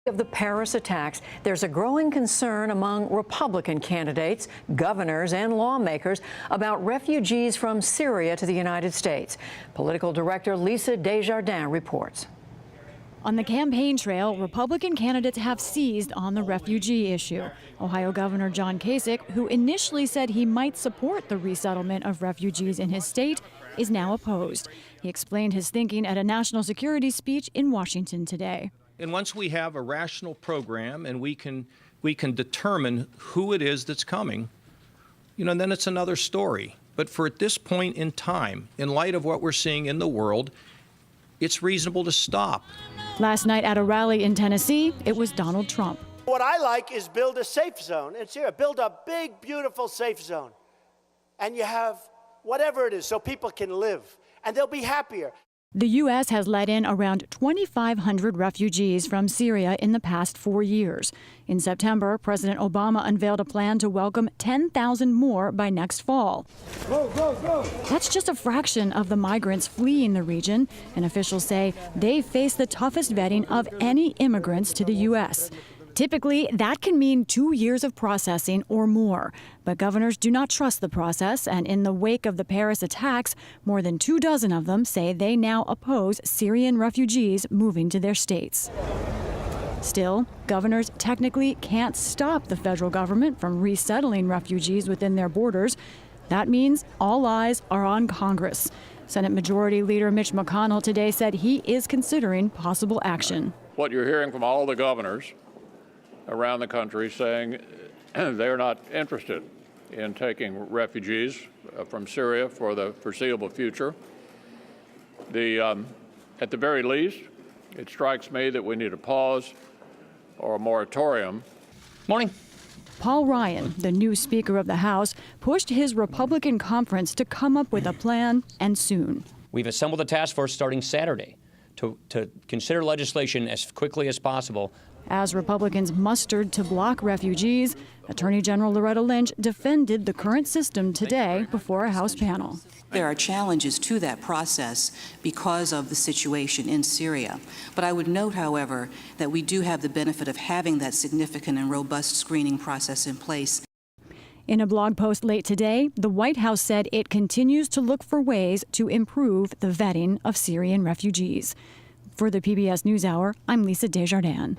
Of the Paris attacks, there's a growing concern among Republican candidates, governors, and lawmakers about refugees from Syria to the United States. Political director Lisa Desjardins reports. On the campaign trail, Republican candidates have seized on the refugee issue. Ohio Governor John Kasich, who initially said he might support the resettlement of refugees in his state, is now opposed. He explained his thinking at a national security speech in Washington today. And once we have a rational program and we can determine who it is that's coming, then it's another story. But for at this point in time, in light of what we're seeing in the world, it's reasonable to stop. Last night at a rally in Tennessee, it was Donald Trump. What I like is build a safe zone in Syria. Build a big, beautiful safe zone. And you have whatever it is so people can live and they'll be happier. The U.S. has let in around 2,500 refugees from Syria in the past 4 years. In September, President Obama unveiled a plan to welcome 10,000 more by next fall. Go, go, go. That's just a fraction of the migrants fleeing the region, and officials say they face the toughest vetting of any immigrants to the U.S. Typically, that can mean 2 years of processing or more. But governors do not trust the process, and in the wake of the Paris attacks, more than 24 of them say they now oppose Syrian refugees moving to their states. Still, governors technically can't stop the federal government from resettling refugees within their borders. That means all eyes are on Congress. Senate Majority Leader Mitch McConnell today said he is considering possible action. What you're hearing from all the governors around the country saying they're not interested in taking refugees from Syria for the foreseeable future. At the very least, it strikes me that we need a pause or a moratorium. Morning. Paul Ryan, the new Speaker of the House, pushed his Republican conference to come up with a plan, and soon. We've assembled a task force starting Saturday to consider legislation as quickly as possible. As Republicans mustered to block refugees, Attorney General Loretta Lynch defended the current system today before a House panel. There are challenges to that process because of the situation in Syria. But I would note, however, that we do have the benefit of having that significant and robust screening process in place. In a blog post late today, the White House said it continues to look for ways to improve the vetting of Syrian refugees. For the PBS NewsHour, I'm Lisa Desjardins.